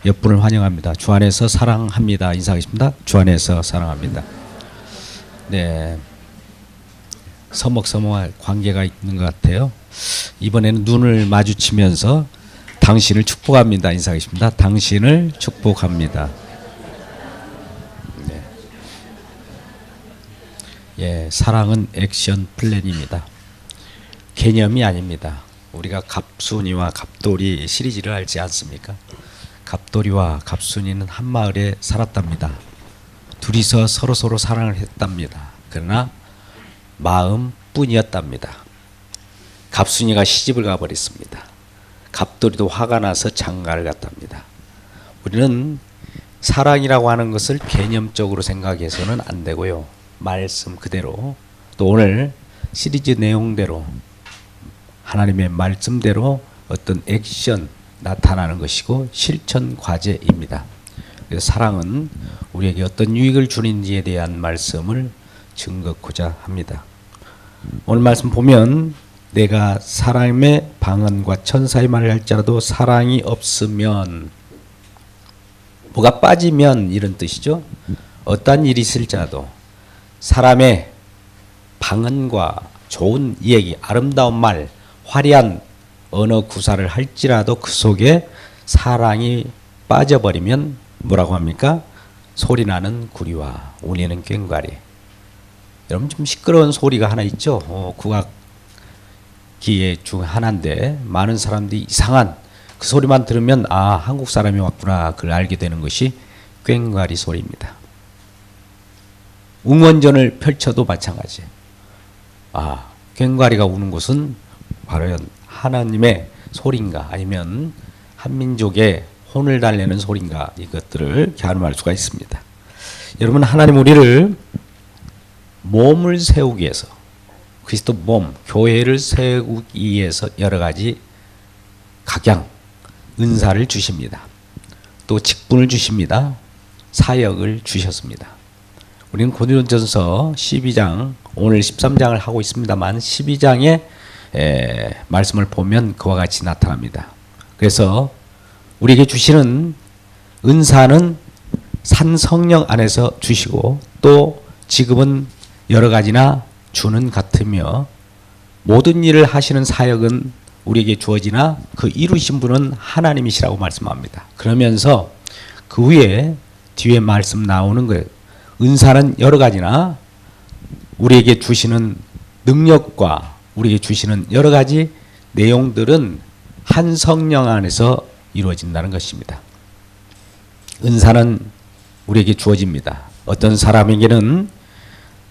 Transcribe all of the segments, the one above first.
옆분을 환영합니다. 주 안에서 사랑합니다. 인사하겠습니다. 주 안에서 사랑합니다. 네, 서먹서먹할 관계가 있는 것 같아요. 이번에는 눈을 마주치면서 당신을 축복합니다. 인사하겠습니다. 당신을 축복합니다. 네. 예, 사랑은 액션 플랜입니다. 개념이 아닙니다. 우리가 갑순이와 갑돌이 시리즈를 알지 않습니까? 갑돌이와 갑순이는 한 마을에 살았답니다. 둘이서 서로 사랑을 했답니다. 그러나 마음뿐이었답니다. 갑순이가 시집을 가버렸습니다. 갑돌이도 화가 나서 장가를 갔답니다. 우리는 사랑이라고 하는 것을 개념적으로 생각해서는 안 되고요. 말씀 그대로, 또 오늘 시리즈 내용대로 하나님의 말씀대로 어떤 액션 나타나는 것이고 실천 과제입니다. 그래서 사랑은 우리에게 어떤 유익을 주는지에 대한 말씀을 증거하고자 합니다. 오늘 말씀 보면 내가 사람의 방언과 천사의 말을 할지라도 사랑이 없으면, 뭐가 빠지면 이런 뜻이죠. 어떠한 일이 있을지라도 사람의 방언과 좋은 이야기, 아름다운 말, 화려한 언어 구사를 할지라도 그 속에 사랑이 빠져버리면 뭐라고 합니까? 소리나는 구리와 울리는 꽹과리. 여러분, 좀 시끄러운 소리가 하나 있죠. 국악기의 중 하나인데 많은 사람들이 이상한 그 소리만 들으면 아, 한국 사람이 왔구나 그걸 알게 되는 것이 꽹과리 소리입니다. 응원전을 펼쳐도 마찬가지. 아, 꽹과리가 우는 곳은 바로 하나님의 소리인가 아니면 한민족의 혼을 달래는 소리인가, 이것들을 가늠할 수가 있습니다. 여러분, 하나님 우리를 몸을 세우기 위해서, 그리스도 몸, 교회를 세우기 위해서 여러 가지 각양, 은사를 주십니다. 또 직분을 주십니다. 사역을 주셨습니다. 우리는 고린도전서 12장, 오늘 13장을 하고 있습니다만 12장의 말씀을 보면 그와 같이 나타납니다. 그래서 우리에게 주시는 은사는 산 성령 안에서 주시고, 또 지금은 여러 가지나 주는 같으며, 모든 일을 하시는 사역은 우리에게 주어지나 그 이루신 분은 하나님이시라고 말씀합니다. 그러면서 그 위에 뒤에 말씀 나오는 거예요. 은사는 여러 가지나 우리에게 주시는 능력과 우리에게 주시는 여러 가지 내용들은 한 성령 안에서 이루어진다는 것입니다. 은사는 우리에게 주어집니다. 어떤 사람에게는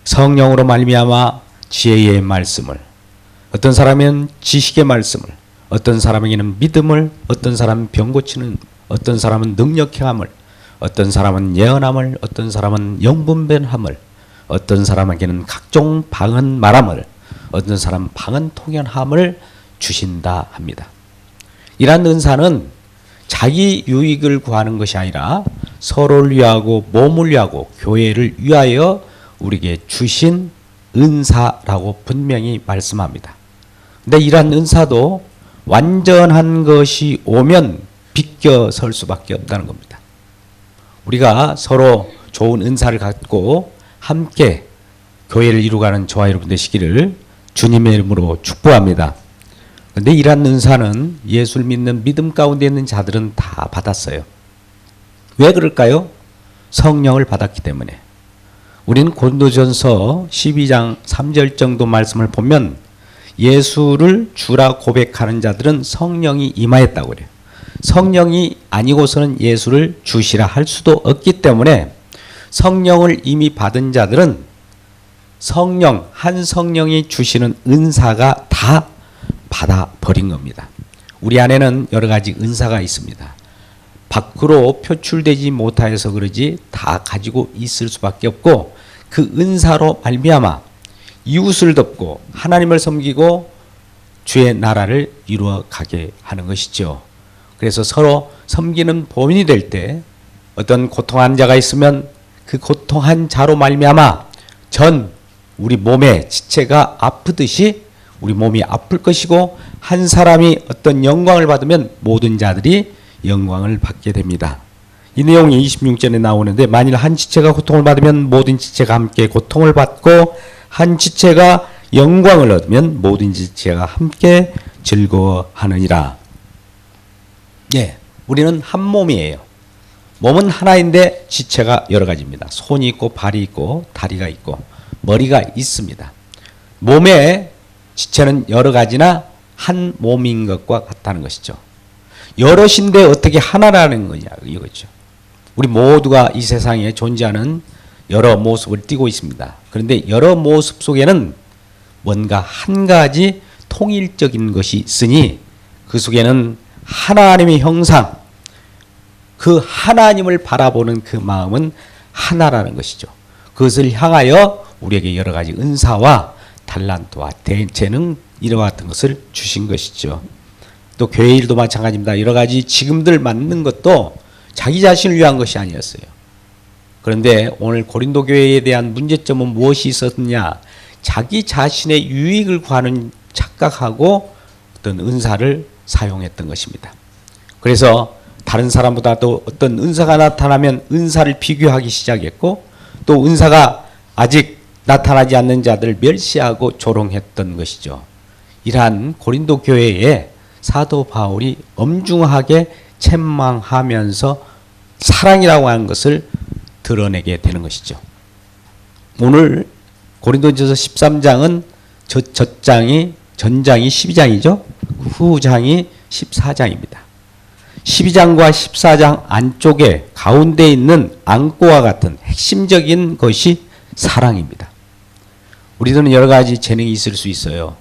성령으로 말미암아 지혜의 말씀을, 어떤 사람은 지식의 말씀을, 어떤 사람에게는 믿음을, 어떤 사람은 병 고치는, 어떤 사람은 능력 행함을, 어떤 사람은 예언함을, 어떤 사람은 영분별함을, 어떤 사람에게는 각종 방언 말함을, 어떤 사람은 방언 통역함을 주신다 합니다. 이러한 은사는 자기 유익을 구하는 것이 아니라 서로를 위하고 몸을 위하고 교회를 위하여 우리에게 주신 은사라고 분명히 말씀합니다. 근데 이러한 은사도 완전한 것이 오면 비껴설 수밖에 없다는 겁니다. 우리가 서로 좋은 은사를 갖고 함께 교회를 이루어가는 저와 여러분 되시기를 주님의 이름으로 축복합니다. 그런데 이러한 은사는 예수를 믿는 믿음 가운데 있는 자들은 다 받았어요. 왜 그럴까요? 성령을 받았기 때문에. 우리는 고린도전서 12장 3절 정도 말씀을 보면 예수를 주라 고백하는 자들은 성령이 임하였다고 그래요. 성령이 아니고서는 예수를 주시라 할 수도 없기 때문에 성령을 이미 받은 자들은 성령, 한 성령이 주시는 은사가 다 받아버린 겁니다. 우리 안에는 여러 가지 은사가 있습니다. 밖으로 표출되지 못하여서 그러지 다 가지고 있을 수밖에 없고, 그 은사로 말미암아 이웃을 돕고 하나님을 섬기고 주의 나라를 이루어가게 하는 것이죠. 그래서 서로 섬기는 본인이 될 때 어떤 고통한 자가 있으면 그 고통한 자로 말미암아 우리 몸의 지체가 아프듯이 우리 몸이 아플 것이고, 한 사람이 어떤 영광을 받으면 모든 자들이 영광을 받게 됩니다. 이 내용이 26절에 나오는데 만일 한 지체가 고통을 받으면 모든 지체가 함께 고통을 받고 한 지체가 영광을 얻으면 모든 지체가 함께 즐거워하느니라. 예, 우리는 한 몸이에요. 몸은 하나인데 지체가 여러 가지입니다. 손이 있고 발이 있고 다리가 있고 머리가 있습니다. 몸의 지체는 여러 가지나 한 몸인 것과 같다는 것이죠. 여럿인데 어떻게 하나라는 거냐 이거죠. 우리 모두가 이 세상에 존재하는 여러 모습을 띠고 있습니다. 그런데 여러 모습 속에는 뭔가 한 가지 통일적인 것이 있으니 그 속에는 하나님의 형상, 그 하나님을 바라보는 그 마음은 하나라는 것이죠. 그것을 향하여 우리에게 여러 가지 은사와 달란트와 재능 이와 같은 것을 주신 것이죠. 또 교회 일도 마찬가지입니다. 여러 가지 직임들 맡는 것도 자기 자신을 위한 것이 아니었어요. 그런데 오늘 고린도 교회에 대한 문제점은 무엇이 있었느냐? 자기 자신의 유익을 구하는 착각하고 어떤 은사를 사용했던 것입니다. 그래서 다른 사람보다도 어떤 은사가 나타나면 은사를 비교하기 시작했고 또 은사가 아직 나타나지 않는 자들을 멸시하고 조롱했던 것이죠. 이러한 고린도 교회에 사도 바울이 엄중하게 책망하면서 사랑이라고 하는 것을 드러내게 되는 것이죠. 오늘 고린도전서 13장은 전장이 12장이죠. 후장이 14장입니다. 12장과 14장 안쪽에 가운데 있는 안고와 같은 핵심적인 것이 사랑입니다. 우리들은 여러 가지 재능이 있을 수 있어요.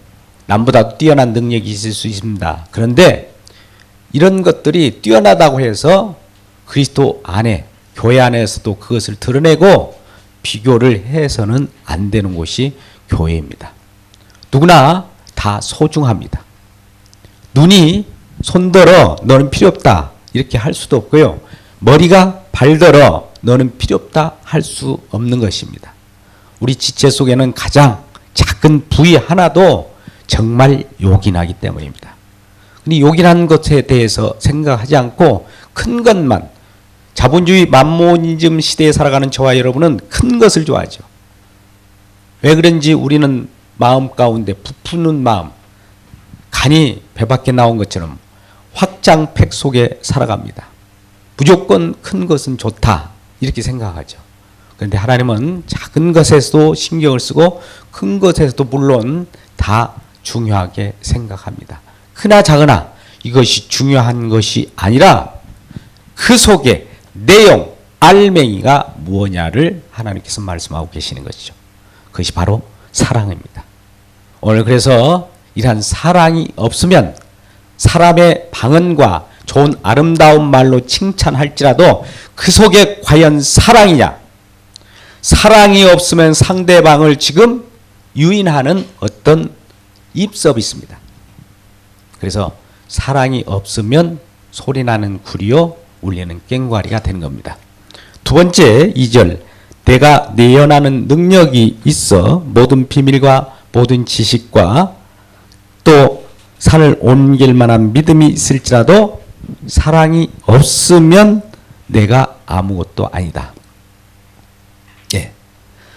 남보다 뛰어난 능력이 있을 수 있습니다. 그런데 이런 것들이 뛰어나다고 해서 그리스도 안에 교회 안에서도 그것을 드러내고 비교를 해서는 안 되는 곳이 교회입니다. 누구나 다 소중합니다. 눈이 손들어 너는 필요 없다 이렇게 할 수도 없고요. 머리가 발들어 너는 필요 없다 할 수 없는 것입니다. 우리 지체 속에는 가장 작은 부위 하나도 정말 요긴하기 때문입니다. 근데 요긴한 것에 대해서 생각하지 않고 큰 것만, 자본주의 만모니즘 시대에 살아가는 저와 여러분은 큰 것을 좋아하죠. 왜 그런지 우리는 마음 가운데 부푸는 마음, 간이 배 밖에 나온 것처럼 확장팩 속에 살아갑니다. 무조건 큰 것은 좋다 이렇게 생각하죠. 그런데 하나님은 작은 것에서도 신경을 쓰고 큰 것에서도 물론 다 중요하게 생각합니다. 크나 작으나 이것이 중요한 것이 아니라 그 속에 내용, 알맹이가 무엇냐를 하나님께서 말씀하고 계시는 것이죠. 그것이 바로 사랑입니다. 오늘 그래서 이러한 사랑이 없으면 사람의 방언과 좋은 아름다운 말로 칭찬할지라도 그 속에 과연 사랑이냐? 사랑이 없으면 상대방을 지금 유인하는 어떤 입 서비스입니다. 그래서 사랑이 없으면 소리나는 구리요 울리는 꽹과리가 되는 겁니다. 두 번째 2절 내가 내연하는 능력이 있어 모든 비밀과 모든 지식과 또 산을 옮길 만한 믿음이 있을지라도 사랑이 없으면 내가 아무것도 아니다. 예,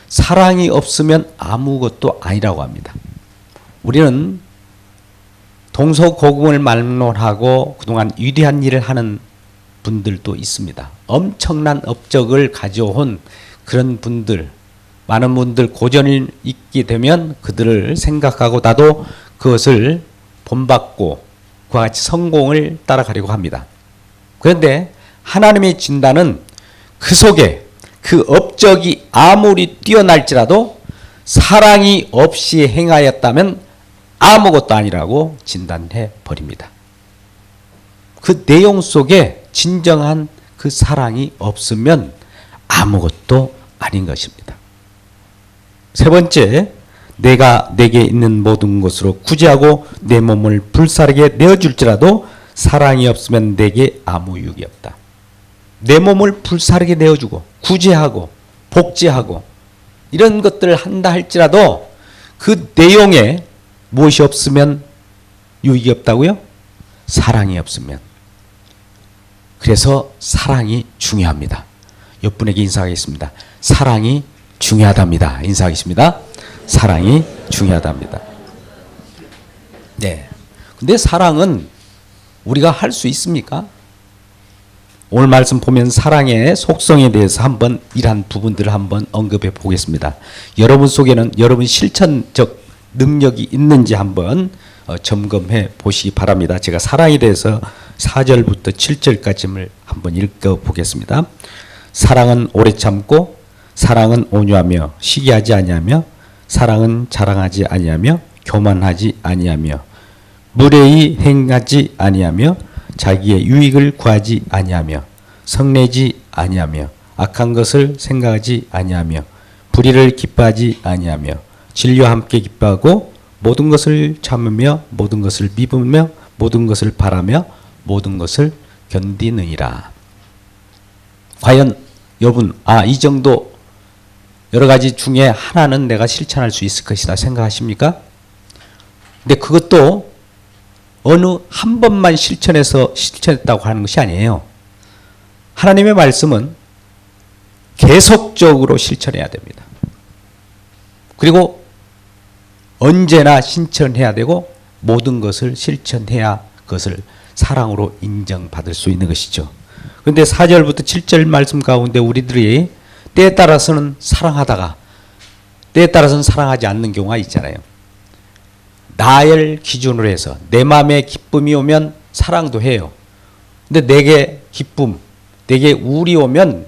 사랑이 없으면 아무것도 아니라고 합니다. 우리는 동서고금을 막론하고 그동안 위대한 일을 하는 분들도 있습니다. 엄청난 업적을 가져온 그런 분들, 많은 분들 고전이 있게 되면 그들을 생각하고 나도 그것을 본받고 그와 같이 성공을 따라가려고 합니다. 그런데 하나님의 진단은 그 속에 그 업적이 아무리 뛰어날지라도 사랑이 없이 행하였다면 아무것도 아니라고 진단해 버립니다. 그 내용 속에 진정한 그 사랑이 없으면 아무것도 아닌 것입니다. 세 번째, 내가 내게 있는 모든 것으로 구제하고 내 몸을 불사르게 내어줄지라도 사랑이 없으면 내게 아무 유익이 없다. 내 몸을 불사르게 내어주고 구제하고 복제하고 이런 것들을 한다 할지라도 그 내용에 무엇이 없으면 유익이 없다고요? 사랑이 없으면. 그래서 사랑이 중요합니다. 옆분에게 인사하겠습니다. 사랑이 중요하답니다. 인사하겠습니다. 사랑이 중요하답니다. 네. 근데 사랑은 우리가 할 수 있습니까? 오늘 말씀 보면 사랑의 속성에 대해서 한번 이러한 부분들을 한번 언급해 보겠습니다. 여러분 속에는 여러분 실천적 능력이 있는지 한번 점검해 보시기 바랍니다. 제가 사랑에 대해서 4절부터 7절까지를 한번 읽어 보겠습니다. 사랑은 오래 참고 사랑은 온유하며 시기하지 아니하며 사랑은 자랑하지 아니하며 교만하지 아니하며 무례히 행하지 아니하며 자기의 유익을 구하지 아니하며 성내지 아니하며 악한 것을 생각하지 아니하며 불의를 기뻐하지 아니하며 진리와 함께 기뻐하고 모든 것을 참으며 모든 것을 믿으며 모든 것을 바라며 모든 것을 견디느니라. 과연 여러분 이 정도 여러 가지 중에 하나는 내가 실천할 수 있을 것이다 생각하십니까? 근데 그것도 어느 한 번만 실천했다고 하는 것이 아니에요. 하나님의 말씀은 계속적으로 실천해야 됩니다. 그리고 언제나 실천해야 되고 모든 것을 실천해야 그것을 사랑으로 인정받을 수 있는 것이죠. 그런데 4절부터 7절 말씀 가운데 우리들이 때에 따라서는 사랑하다가 때에 따라서는 사랑하지 않는 경우가 있잖아요. 나를 기준으로 해서 내 마음에 기쁨이 오면 사랑도 해요. 근데 내게 기쁨, 내게 우울이 오면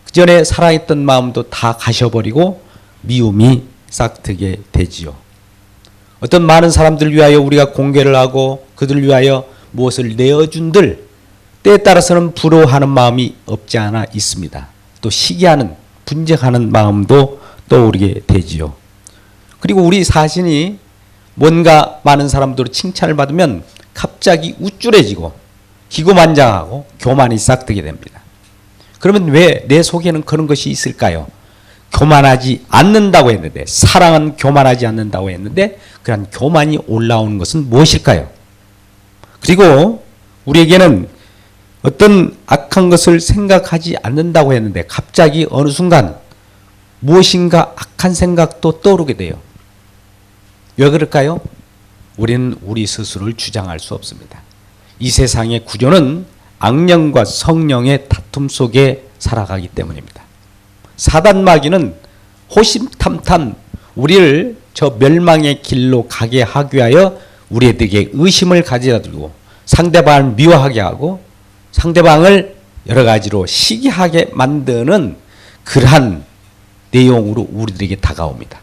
그 전에 사랑했던 마음도 다 가셔버리고 미움이 싹트게 되지요. 어떤 많은 사람들 위하여 우리가 공개를 하고 그들 위하여 무엇을 내어준들 때에 따라서는 부러워하는 마음이 없지 않아 있습니다. 또 시기하는 분쟁하는 마음도 떠오르게 되지요. 그리고 우리 자신이 뭔가 많은 사람들로 칭찬을 받으면 갑자기 우쭐해지고 기고만장하고 교만이 싹트게 됩니다. 그러면 왜 내 속에는 그런 것이 있을까요? 교만하지 않는다고 했는데 사랑은 교만하지 않는다고 했는데 그런 교만이 올라오는 것은 무엇일까요? 그리고 우리에게는 어떤 악한 것을 생각하지 않는다고 했는데 갑자기 어느 순간 무엇인가 악한 생각도 떠오르게 돼요. 왜 그럴까요? 우리는 우리 스스로를 주장할 수 없습니다. 이 세상의 구조는 악령과 성령의 다툼 속에 살아가기 때문입니다. 사단 마귀는 호심탐탐 우리를 저 멸망의 길로 가게 하기 위하여 우리에게 의심을 가져다 두고 상대방을 미워하게 하고 상대방을 여러 가지로 시기하게 만드는 그러한 내용으로 우리들에게 다가옵니다.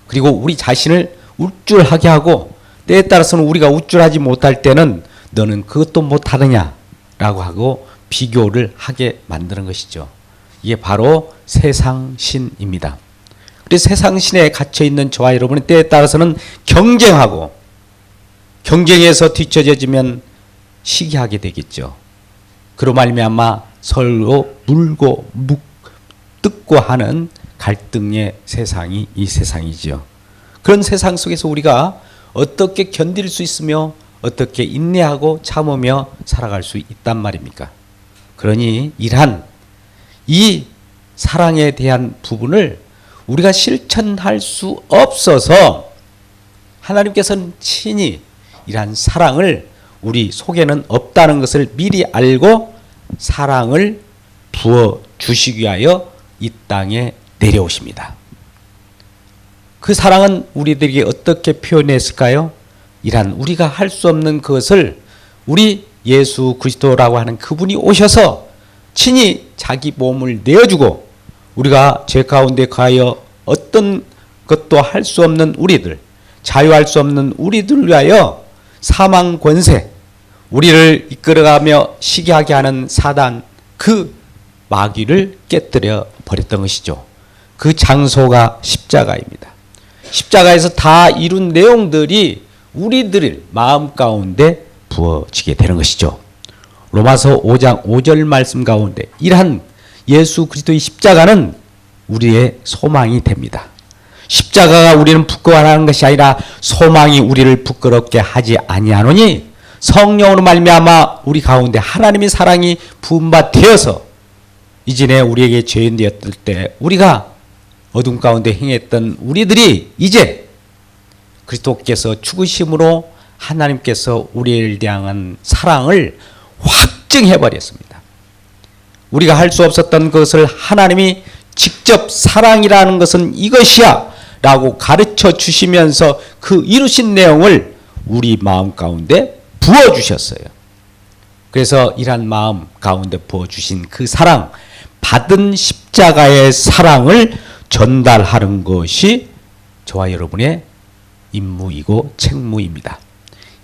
그리고 우리 자신을 우쭐하게 하고 때에 따라서는 우리가 우쭐하지 못할 때는 너는 그것도 못하느냐라고 하고 비교를 하게 만드는 것이죠. 이게 바로 세상신입니다. 그래서 세상신에 갇혀있는 저와 여러분이 때에 따라서는 경쟁하고 경쟁에서 뒤처져지면 시기하게 되겠죠. 그로 말미암아 서로 물고 뜯고 하는 갈등의 세상이 이 세상이지요. 그런 세상 속에서 우리가 어떻게 견딜 수 있으며 어떻게 인내하고 참으며 살아갈 수 있단 말입니까? 그러니 이러한 이 사랑에 대한 부분을 우리가 실천할 수 없어서 하나님께서는 친히 이러한 사랑을 우리 속에는 없다는 것을 미리 알고 사랑을 부어 주시기 위하여 이 땅에 내려오십니다. 그 사랑은 우리들에게 어떻게 표현했을까요? 이란 우리가 할 수 없는 그것을 우리 예수 그리스도라고 하는 그분이 오셔서 친히 자기 몸을 내어주고 우리가 죄 가운데 가하여 어떤 것도 할 수 없는 우리들, 자유할 수 없는 우리들 위하여 사망 권세, 우리를 이끌어가며 시기하게 하는 사단 그 마귀를 깨뜨려 버렸던 것이죠. 그 장소가 십자가입니다. 십자가에서 다 이룬 내용들이 우리들 마음 가운데 부어지게 되는 것이죠. 로마서 5장 5절 말씀 가운데 이러한 예수 그리스도의 십자가는 우리의 소망이 됩니다. 십자가가 우리는 부끄러워하는 것이 아니라 소망이 우리를 부끄럽게 하지 아니하노니 성령으로 말미암아 우리 가운데 하나님의 사랑이 부음바 되어서 이전에 우리에게 죄인되었을 때 우리가 어둠 가운데 행했던 우리들이 이제 그리스도께서 죽으심으로 하나님께서 우리를 향한 사랑을 확증해 버렸습니다. 우리가 할 수 없었던 것을 하나님이 직접 사랑이라는 것은 이것이야 라고 가르쳐 주시면서 그 이루신 내용을 우리 마음 가운데 부어주셨어요. 그래서 이러한 마음 가운데 부어주신 그 사랑, 받은 십자가의 사랑을 전달하는 것이 저와 여러분의 임무이고 책무입니다.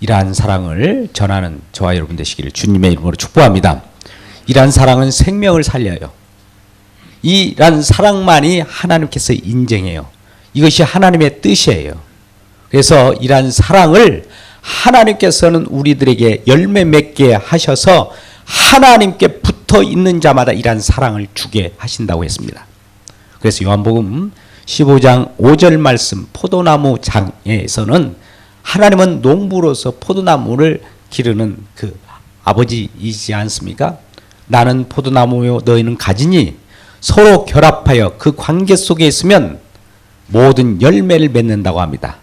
이러한 사랑을 전하는 저와 여러분 되시기를 주님의 이름으로 축복합니다. 이러한 사랑은 생명을 살려요. 이러한 사랑만이 하나님께서 인정해요. 이것이 하나님의 뜻이에요. 그래서 이러한 사랑을 하나님께서는 우리들에게 열매 맺게 하셔서 하나님께 붙어 있는 자마다 이러한 사랑을 주게 하신다고 했습니다. 그래서 요한복음 15장 5절 말씀 포도나무 장에서는 하나님은 농부로서 포도나무를 기르는 그 아버지이지 않습니까? 나는 포도나무요 너희는 가지니 서로 결합하여 그 관계 속에 있으면 모든 열매를 맺는다고 합니다.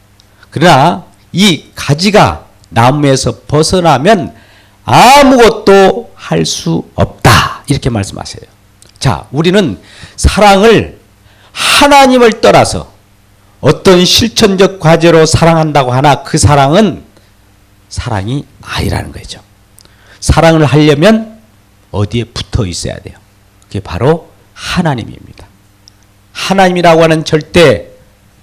그러나 이 가지가 나무에서 벗어나면 아무것도 할 수 없다. 이렇게 말씀하세요. 자, 우리는 사랑을 하나님을 떠나서 어떤 실천적 과제로 사랑한다고 하나 그 사랑은 사랑이 아니라는 거죠. 사랑을 하려면 어디에 붙어 있어야 돼요? 그게 바로 하나님입니다. 하나님이라고 하는 절대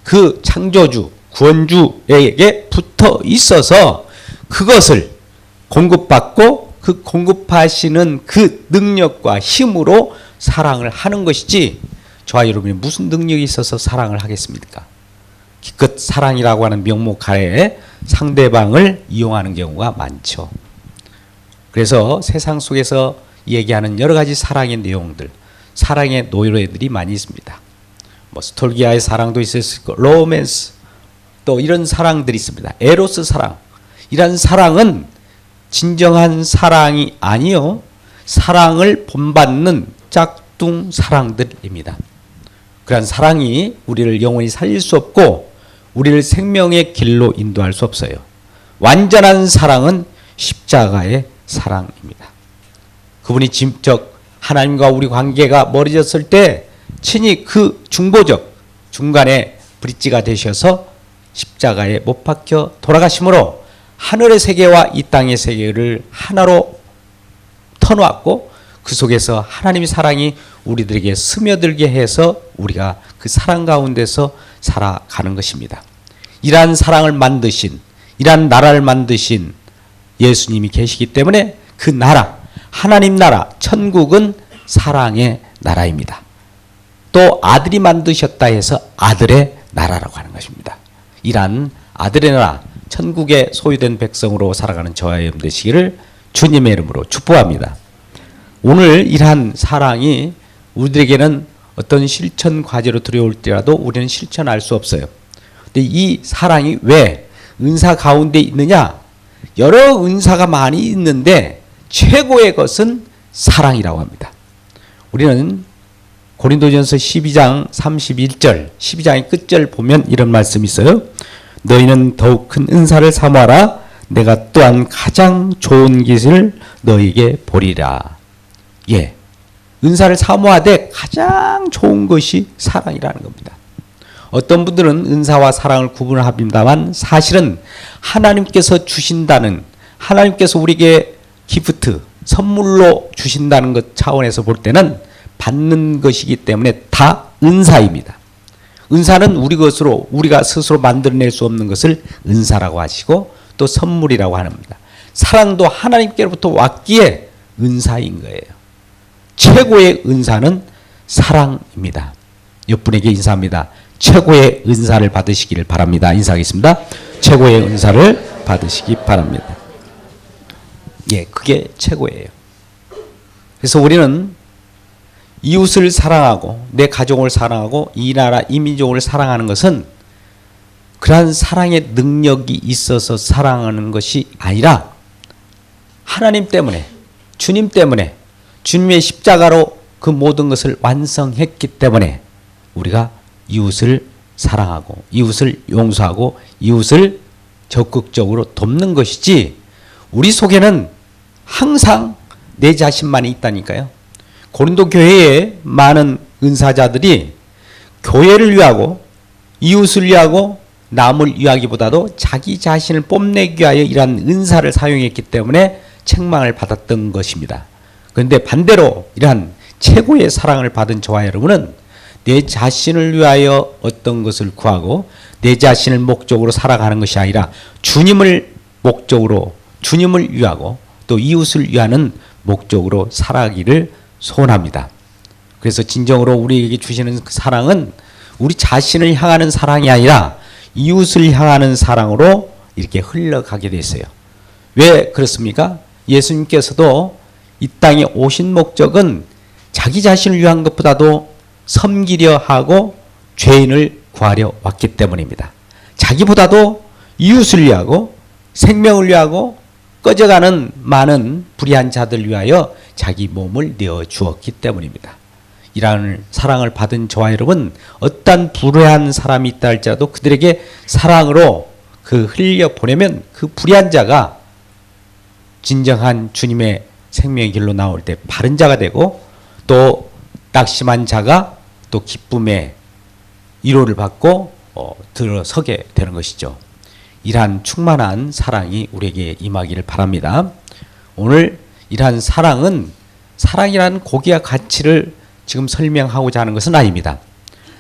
그 창조주, 구원주에게 붙어 있어서 그것을 공급받고 그 공급하시는 그 능력과 힘으로 사랑을 하는 것이지 저와 여러분이 무슨 능력이 있어서 사랑을 하겠습니까? 기껏 사랑이라고 하는 명목 하에 상대방을 이용하는 경우가 많죠. 그래서 세상 속에서 얘기하는 여러 가지 사랑의 내용들, 사랑의 노래들이 많이 있습니다. 뭐 스톨기아의 사랑도 있을 거고 로맨스 또 이런 사랑들이 있습니다. 에로스 사랑. 이런 사랑은 진정한 사랑이 아니요. 사랑을 본받는 짝퉁 사랑들입니다. 그런 사랑이 우리를 영원히 살릴 수 없고 우리를 생명의 길로 인도할 수 없어요. 완전한 사랑은 십자가의 사랑입니다. 그분이 직접 하나님과 우리 관계가 멀어졌을 때 친히 그 중보적 중간에 브릿지가 되셔서 십자가에 못 박혀 돌아가심으로 하늘의 세계와 이 땅의 세계를 하나로 터놓았고 그 속에서 하나님의 사랑이 우리들에게 스며들게 해서 우리가 그 사랑 가운데서 살아가는 것입니다. 이러한 사랑을 만드신, 이러한 나라를 만드신 예수님이 계시기 때문에 그 나라, 하나님 나라, 천국은 사랑의 나라입니다. 또 아들이 만드셨다 해서 아들의 나라라고 하는 것입니다. 이러한 아들의 나라, 천국에 소유된 백성으로 살아가는 저와 여러분 되시기를 주님의 이름으로 축복합니다. 오늘 이러한 사랑이 우리들에게는 어떤 실천 과제로 들여올 때라도 우리는 실천할 수 없어요. 근데 이 사랑이 왜 은사 가운데 있느냐? 여러 은사가 많이 있는데 최고의 것은 사랑이라고 합니다. 우리는 고린도전서 12장 31절, 12장의 끝절 보면 이런 말씀이 있어요. 너희는 더욱 큰 은사를 사모하라. 내가 또한 가장 좋은 것을 너희에게 보리라. 예, 은사를 사모하되 가장 좋은 것이 사랑이라는 겁니다. 어떤 분들은 은사와 사랑을 구분합니다만 사실은 하나님께서 주신다는, 하나님께서 우리에게 기프트, 선물로 주신다는 것 차원에서 볼 때는 받는 것이기 때문에 다 은사입니다. 은사는 우리 것으로 우리가 스스로 만들어낼 수 없는 것을 은사라고 하시고 또 선물이라고 합니다. 사랑도 하나님께로부터 왔기에 은사인 거예요. 최고의 은사는 사랑입니다. 옆분에게 인사합니다. 최고의 은사를 받으시기를 바랍니다. 인사하겠습니다. 최고의 은사를 받으시기 바랍니다. 예, 그게 최고예요. 그래서 우리는 이웃을 사랑하고 내 가족을 사랑하고 이 나라 이 민족을 사랑하는 것은 그러한 사랑의 능력이 있어서 사랑하는 것이 아니라 하나님 때문에, 주님 때문에, 주님의 십자가로 그 모든 것을 완성했기 때문에 우리가 이웃을 사랑하고 이웃을 용서하고 이웃을 적극적으로 돕는 것이지, 우리 속에는 항상 내 자신만이 있다니까요. 고린도 교회에 많은 은사자들이 교회를 위하고 이웃을 위하고 남을 위하기보다도 자기 자신을 뽐내기 위하여 이러한 은사를 사용했기 때문에 책망을 받았던 것입니다. 그런데 반대로 이러한 최고의 사랑을 받은 저와 여러분은 내 자신을 위하여 어떤 것을 구하고 내 자신을 목적으로 살아가는 것이 아니라 주님을 목적으로, 주님을 위하고 또 이웃을 위하는 목적으로 살아가기를 소원합니다. 그래서 진정으로 우리에게 주시는 그 사랑은 우리 자신을 향하는 사랑이 아니라 이웃을 향하는 사랑으로 이렇게 흘러가게 됐어요. 왜 그렇습니까? 예수님께서도 이 땅에 오신 목적은 자기 자신을 위한 것보다도 섬기려 하고 죄인을 구하려 왔기 때문입니다. 자기보다도 이웃을 위하고 생명을 위하고 꺼져가는 많은 불의한 자들 위하여 자기 몸을 내어 주었기 때문입니다. 이러한 사랑을 받은 저와 여러분, 어떤 불의한 사람이 있다 할지라도 그들에게 사랑으로 그 흘려 보내면 그 불의한 자가 진정한 주님의 생명의 길로 나올 때 바른 자가 되고, 또 낙심한 자가 또 기쁨의 위로를 받고 들어서게 되는 것이죠. 이러한 충만한 사랑이 우리에게 임하기를 바랍니다. 오늘 이러한 사랑은, 사랑이라는 고귀한 가치를 지금 설명하고자 하는 것은 아닙니다.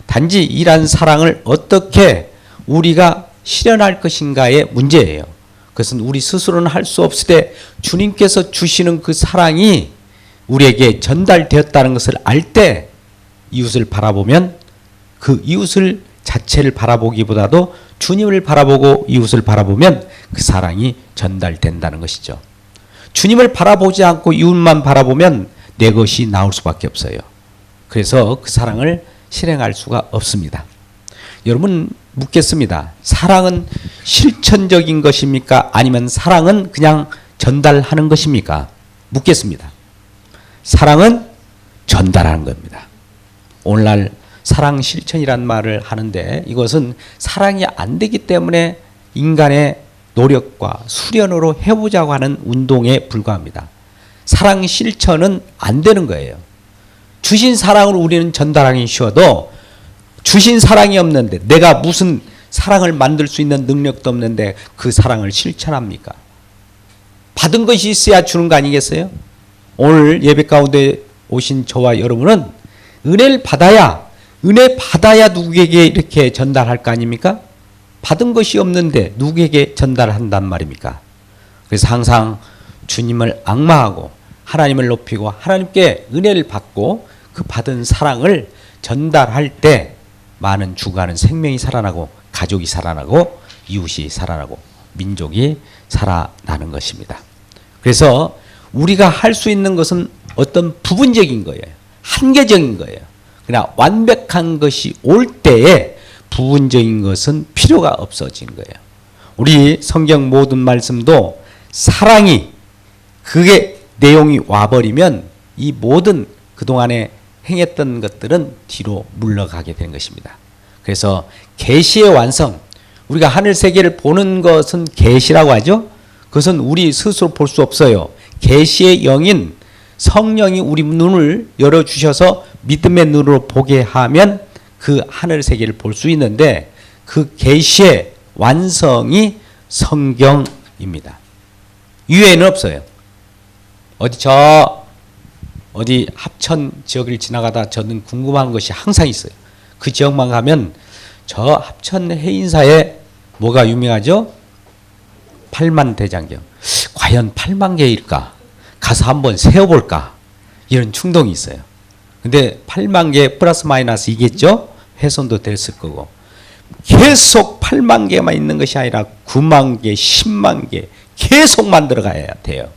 단지 이러한 사랑을 어떻게 우리가 실현할 것인가의 문제예요. 그것은 우리 스스로는 할 수 없을 때 주님께서 주시는 그 사랑이 우리에게 전달되었다는 것을 알 때 이웃을 바라보면 그 이웃을 자체를 바라보기보다도 주님을 바라보고 이웃을 바라보면 그 사랑이 전달된다는 것이죠. 주님을 바라보지 않고 이웃만 바라보면 내 것이 나올 수밖에 없어요. 그래서 그 사랑을 실행할 수가 없습니다. 여러분 묻겠습니다. 사랑은 실천적인 것입니까? 아니면 사랑은 그냥 전달하는 것입니까? 묻겠습니다. 사랑은 전달하는 겁니다. 오늘날 사랑 실천이란 말을 하는데 이것은 사랑이 안 되기 때문에 인간의 노력과 수련으로 해보자고 하는 운동에 불과합니다. 사랑 실천은 안 되는 거예요. 주신 사랑을 우리는 전달하기 쉬워도 주신 사랑이 없는데, 내가 무슨 사랑을 만들 수 있는 능력도 없는데 그 사랑을 실천합니까? 받은 것이 있어야 주는 거 아니겠어요? 오늘 예배 가운데 오신 저와 여러분은 은혜 받아야 누구에게 이렇게 전달할 거 아닙니까? 받은 것이 없는데 누구에게 전달한단 말입니까? 그래서 항상 주님을 앙마하고 하나님을 높이고 하나님께 은혜를 받고 그 받은 사랑을 전달할 때 많은 죽어가는 생명이 살아나고 가족이 살아나고 이웃이 살아나고 민족이 살아나는 것입니다. 그래서 우리가 할 수 있는 것은 어떤 부분적인 거예요. 한계적인 거예요. 그러나 완벽한 것이 올 때에 부분적인 것은 필요가 없어지는 거예요. 우리 성경 모든 말씀도 사랑이, 그게 내용이 와버리면 이 모든 그동안에 행했던 것들은 뒤로 물러가게 되는 것입니다. 그래서 계시의 완성, 우리가 하늘 세계를 보는 것은 계시라고 하죠. 그것은 우리 스스로 볼 수 없어요. 계시의 영인 성령이 우리 눈을 열어주셔서 믿음의 눈으로 보게 하면 그 하늘 세계를 볼 수 있는데, 그 계시의 완성이 성경입니다. 이외에는 없어요. 어디 합천 지역을 지나가다 저는 궁금한 것이 항상 있어요. 그 지역만 가면 저 합천 해인사에 뭐가 유명하죠? 8만 대장경. 과연 8만 개일까? 가서 한번 세어볼까? 이런 충동이 있어요. 근데 8만 개 플러스 마이너스 이겠죠? 훼손도 됐을 거고. 계속 8만 개만 있는 것이 아니라 9만 개, 10만 개 계속 만들어가야 돼요.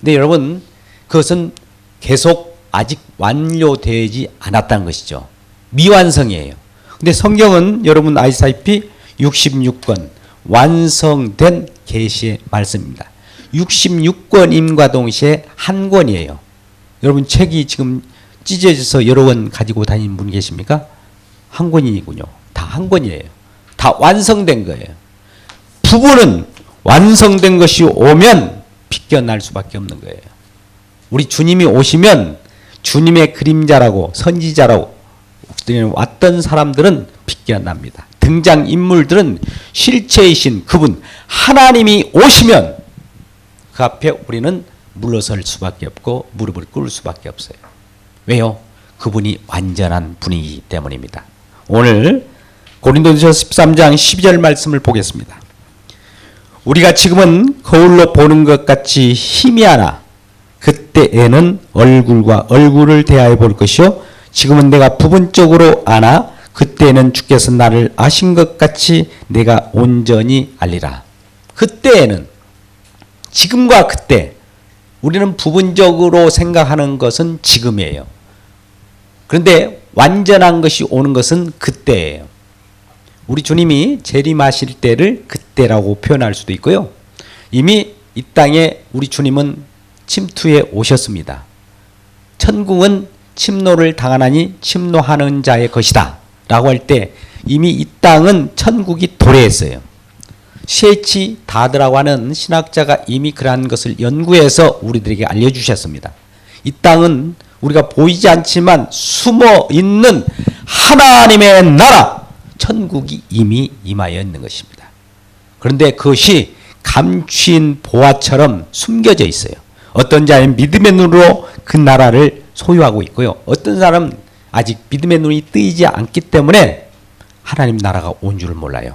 근데 여러분, 그것은 계속 아직 완료되지 않았다는 것이죠. 미완성이에요. 근데 성경은 여러분 아시다시피 66권 완성된 계시의 말씀입니다. 66권임과 동시에 한 권이에요. 여러분 책이 지금 찢어져서 여러 권 가지고 다니는 분 계십니까? 한 권이군요. 다 한 권이에요. 다 완성된 거예요. 부부는 완성된 것이 오면 비껴날 수밖에 없는 거예요. 우리 주님이 오시면 주님의 그림자라고 선지자라고 왔던 사람들은 비껴납니다. 등장인물들은 실체이신 그분 하나님이 오시면 그 앞에 우리는 물러설 수밖에 없고 무릎을 꿇을 수밖에 없어요. 왜요? 그분이 완전한 분이기 때문입니다. 오늘 고린도전서 13장 12절 말씀을 보겠습니다. 우리가 지금은 거울로 보는 것 같이 희미하나 그때에는 얼굴과 얼굴을 대하여 볼 것이요 지금은 내가 부분적으로 아나 그때에는 주께서 나를 아신 것 같이 내가 온전히 알리라. 그때에는 지금과 그때 우리는 부분적으로 생각하는 것은 지금이에요. 그런데 완전한 것이 오는 것은 그때예요. 우리 주님이 재림하실 때를 그때라고 표현할 수도 있고요. 이미 이 땅에 우리 주님은 침투해 오셨습니다. 천국은 침노를 당하나니 침노하는 자의 것이다 라고 할 때 이미 이 땅은 천국이 도래했어요. 셰치 다드라고 하는 신학자가 이미 그러한 것을 연구해서 우리들에게 알려주셨습니다. 이 땅은 우리가 보이지 않지만 숨어 있는 하나님의 나라 천국이 이미 임하여 있는 것입니다. 그런데 그것이 감추인 보화처럼 숨겨져 있어요. 어떤 자는 믿음의 눈으로 그 나라를 소유하고 있고요. 어떤 사람은 아직 믿음의 눈이 뜨이지 않기 때문에 하나님 나라가 온 줄을 몰라요.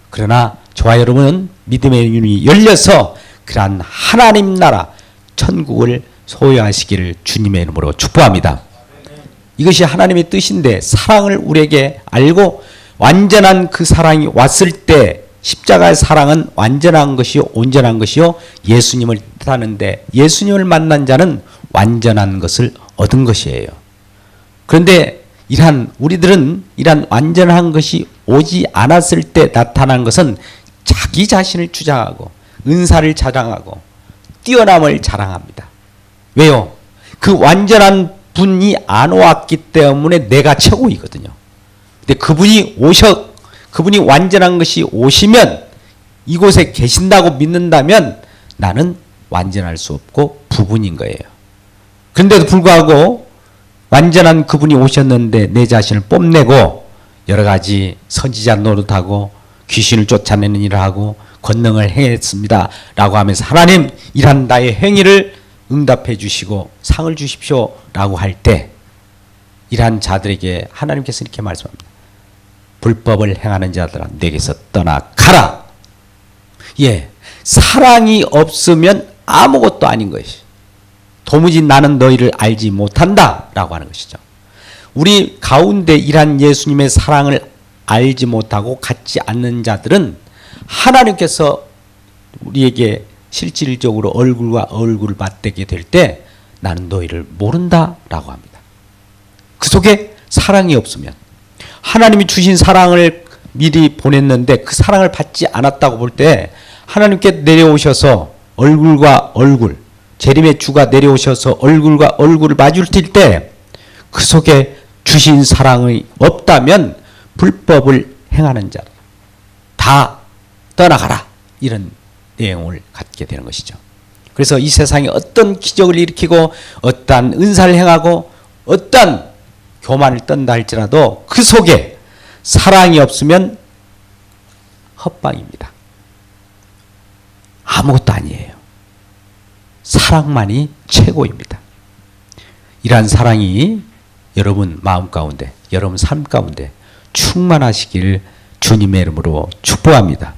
그러나 저와 여러분은 믿음의 눈이 열려서 그러한 하나님 나라 천국을 소유하시기를 주님의 이름으로 축복합니다. 이것이 하나님의 뜻인데 사랑을 우리에게 알고 완전한 그 사랑이 왔을 때 십자가의 사랑은 완전한 것이요 온전한 것이요 예수님을 뜻하는데 예수님을 만난 자는 완전한 것을 얻은 것이에요. 그런데 우리들은 이러한 완전한 것이 오지 않았을 때 나타난 것은 자기 자신을 주장하고 은사를 자랑하고 뛰어남을 자랑합니다. 왜요? 그 완전한 분이 안 왔기 때문에 내가 최고이거든요. 근데 그분이 완전한 것이 오시면 이곳에 계신다고 믿는다면 나는 완전할 수 없고 부분인 거예요. 그런데도 불구하고 완전한 그분이 오셨는데 내 자신을 뽐내고 여러 가지 선지자 노릇하고 귀신을 쫓아내는 일을 하고 권능을 행했습니다 라고 하면서 하나님 이런 나의 행위를 응답해 주시고 상을 주십시오 라고 할 때 이러한 자들에게 하나님께서 이렇게 말씀합니다. 불법을 행하는 자들아 내게서 떠나가라. 예, 사랑이 없으면 아무것도 아닌 것이. 도무지 나는 너희를 알지 못한다 라고 하는 것이죠. 우리 가운데 이러한 예수님의 사랑을 알지 못하고 갖지 않는 자들은 하나님께서 우리에게 실질적으로 얼굴과 얼굴을 맞대게 될 때 나는 너희를 모른다 라고 합니다. 그 속에 사랑이 없으면 하나님이 주신 사랑을 미리 보냈는데 그 사랑을 받지 않았다고 볼 때 하나님께 내려오셔서 얼굴과 얼굴 재림의 주가 내려오셔서 얼굴과 얼굴을 마주칠 때 그 속에 주신 사랑이 없다면 불법을 행하는 자 다 떠나가라 이런 내용을 갖게 되는 것이죠. 그래서 이 세상에 어떤 기적을 일으키고 어떠한 은사를 행하고 어떠한 교만을 떤다 할지라도 그 속에 사랑이 없으면 헛방입니다. 아무것도 아니에요. 사랑만이 최고입니다. 이러한 사랑이 여러분 마음 가운데, 여러분 삶 가운데 충만하시길 주님의 이름으로 축복합니다.